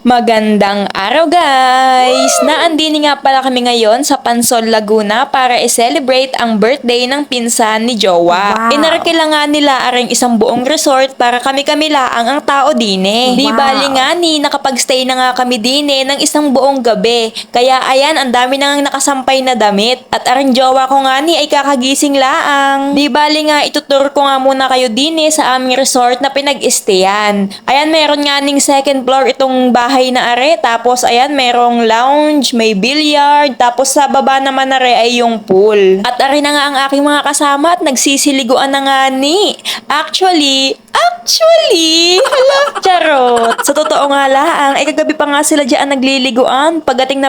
Magandang araw guys! Naandini nga pala kami ngayon sa Pansol, Laguna para i-celebrate ang birthday ng pinsan ni Jowa. Wow. Inarkilangan nila aring isang buong resort para kami-kami laang ang tao dine. Di Wow. bali nga ni nakapag-stay na nga kami dine ng isang buong gabi. Kaya ayan, ang dami nang nakasampay na damit. At aring Jowa ko nga ni ay kakagising laang. Di bali nga itutur ko nga muna kayo dine sa aming resort na pinag-stayan. Ayan, meron nga ning second floor itong bahay na are. Tapos ayan, merong lounge, may billiard. Tapos sa baba naman are ay yung pool. At are na nga ang aking mga kasama at nagsisiliguan na nga ni. Actually, hala, charot. Sa totoo nga laang, ay kagabi pa nga sila dyan nagliliguan. Pagdating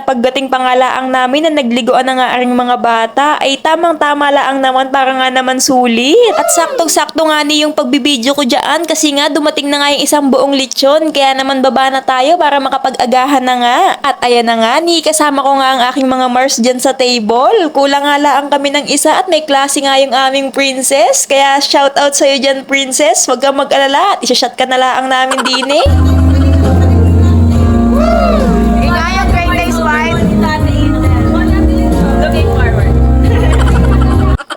pa nga laang namin na nagliguan na nga aring mga bata, ay tamang-tama laang naman para nga naman sulit. At saktong-sakto nga ni yung pagbibideo ko dyan kasi nga dumating na nga yung isang buong lechon. Kaya naman baba na tayo para makapag-agahan na nga. At ayan na nga ni, kasama ko nga ang aking mga Mars dyan sa table. Kulang nga laang kami ng isa at may klase nga yung aming princess. Kaya shout out sa'yo dyan, princess. Huwag kang mag-alala at isa-shot ka na laang namin din eh. Igayang great days, wife. Looking forward.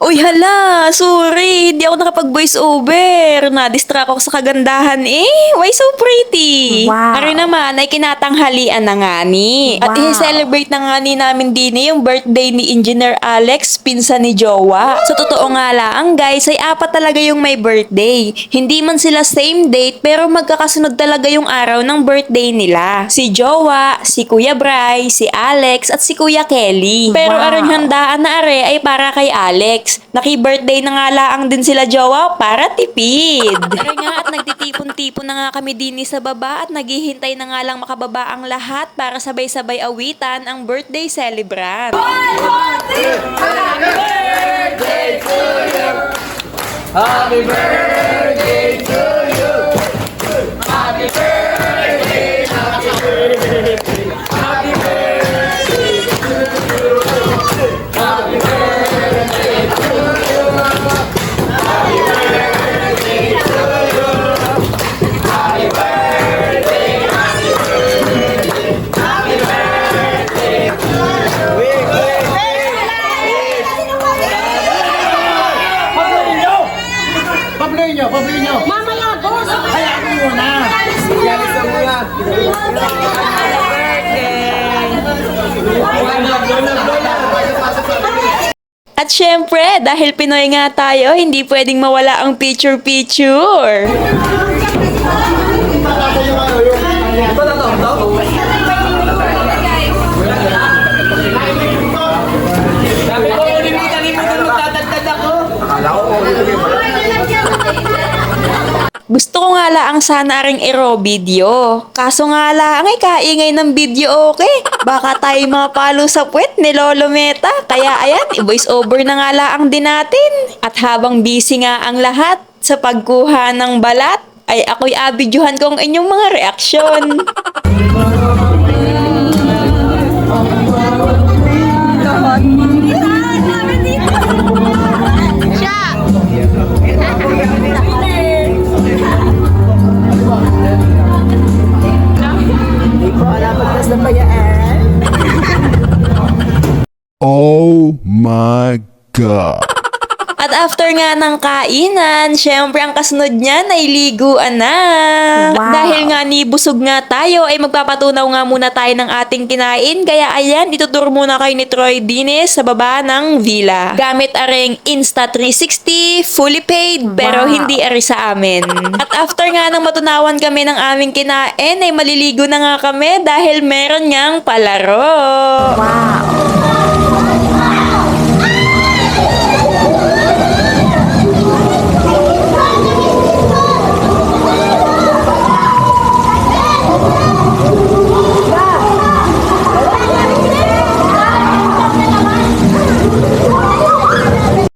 Uy, hala, sorry, hindi ako nakapag-voice over. Na-distract ako sa kagandahan eh. Why so pretty? Wow. Ari naman ay kinatanghalian na nga ni. At Wow. i-celebrate na nga ni namin din yung birthday ni Engineer Alex, pinsan ni Jowa. Sa totoo nga lang, guys, ay apat talaga yung may birthday. Hindi man sila same date, pero magkakasunod talaga yung araw ng birthday nila. Si Jowa, si Kuya Bry, si Alex, at si Kuya Kelly. Pero Wow. aron handaan na are ay para kay Alex. Naki-birthday na nga laang din sila Jowa para tipid. Pero nga at nagtitipon-tipon na nga kami din sa baba at naghihintay na nga lang makababa ang lahat para sabay-sabay awitan ang birthday celebrant. Pabili nyo! Mamaya, boss. Hayaan mo muna! Yalisan mo yan! At syempre, dahil Pinoy nga tayo, hindi pwedeng mawala ang picture-picture. Sabi ko, ulimutan magdadagdag ako! Akala ko, Gusto ko nga laang sana ring i-raw video. Kaso nga laang ay kaingay ng video okay. Baka tayo mapalo sa puwet ni Lolo Meta. Kaya ayan, i-voice over na nga laang din natin. At habang busy nga ang lahat sa pagkuha ng balat, ay ako'y abidyohan kong inyong mga reaksyon. Oh my God. At after nga ng kainan, syempre ang kasunod niyan ay liguan na. Wow. Dahil nga ni busog nga tayo, ay magpapatunaw nga muna tayo ng ating kinain. Kaya ayan, ituturo muna kayo ni Troy Dines sa baba ng villa. Gamit aring Insta360, fully paid, pero Wow. hindi ari sa amin. At after nga nang matunawan kami ng aming kinain, ay maliligo na nga kami dahil meron niyang palaro. Wow.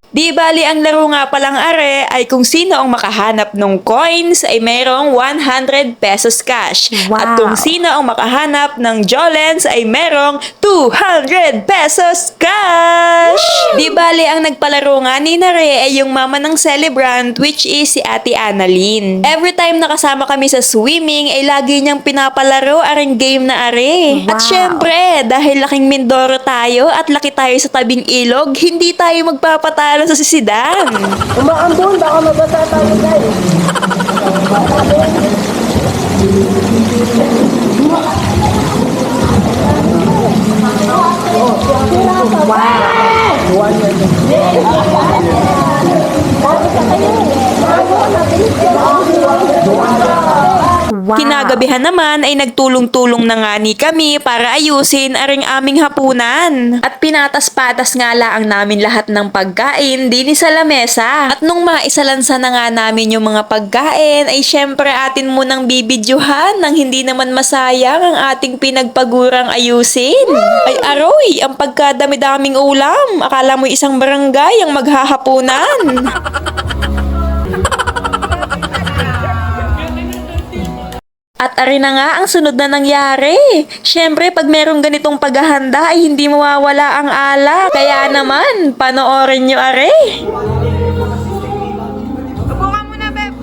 Di bali ang laro nga palang are ay kung sino ang makahanap ng coins ay mayroong 100 pesos cash. At Wow. kung sino ang makahanap ng Jolens ay merong 200 pesos cash! Di bali ang nagpalaro nga ni Nare ay yung mama ng celebrant which is si Ate Annalyn. Every time nakasama kami sa swimming ay lagi niyang pinapalaro aring game na are. At Wow. syempre, dahil laking Mindoro tayo at laki tayo sa tabing ilog, hindi tayo magpapatalo sa sisidan. Umaambon, baka mabasa tayo guys. Wow. Kinagabihan naman ay nagtulong-tulong na nga ni kami para ayusin aring aming hapunan. At pinatas-patas nga lang namin lahat ng pagkain din sa lamesa. At nung maisalansa na nga namin yung mga pagkain ay syempre atin munang bibidyohan nang hindi naman masayang ang ating pinagpagurang ayusin. Ay aroy, ang pagkadami-daming ulam. Akala mo isang barangay ang maghahapunan. At ari na nga ang sunod na nangyari. Syempre, pag merong ganitong paghahanda ay hindi mawawala ang alak. Kaya naman, panoorin nyo are. Subukan mo na, Beb.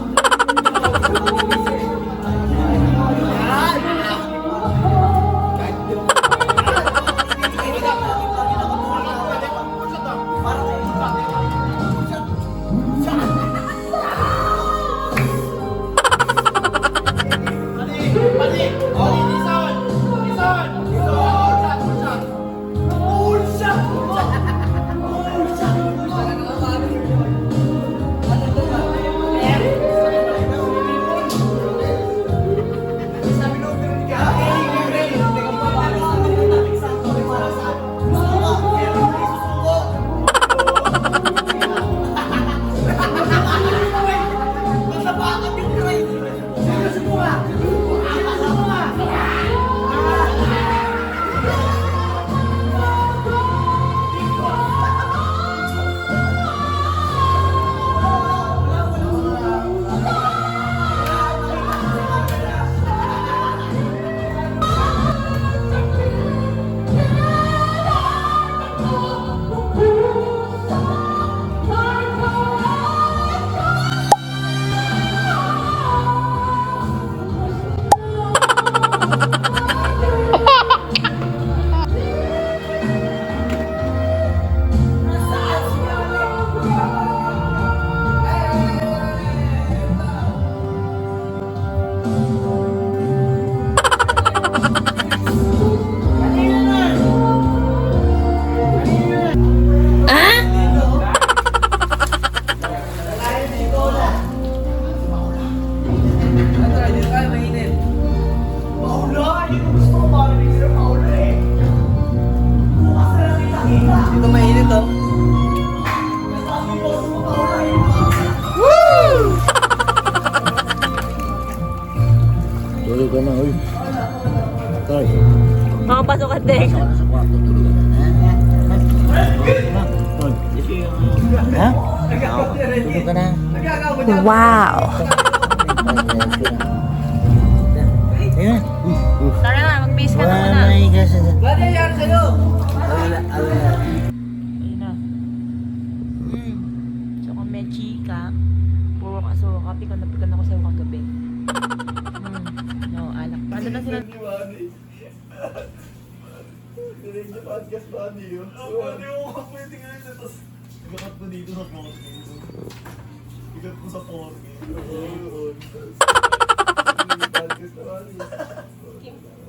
Dito mainit oh. Tulog ka na, uy. Tay. Mga pasukat din. Sa kwarto, tulog ka na. Ha? Tulog ka na. Wow. Ayun. Tara na, mag-base ka na Wala muna. na igas. Ano nangyari sa'yo? Ayun na. So kung may chika, puro ka suka, pikan ako sa'yo kagabi. No, alak. Paano na sila? Diretso podcast ba niyo? Hindi mo pwede nga ito. Tapos, ikat mo dito sa podcast. Ikat mo sa podcast. Podcast na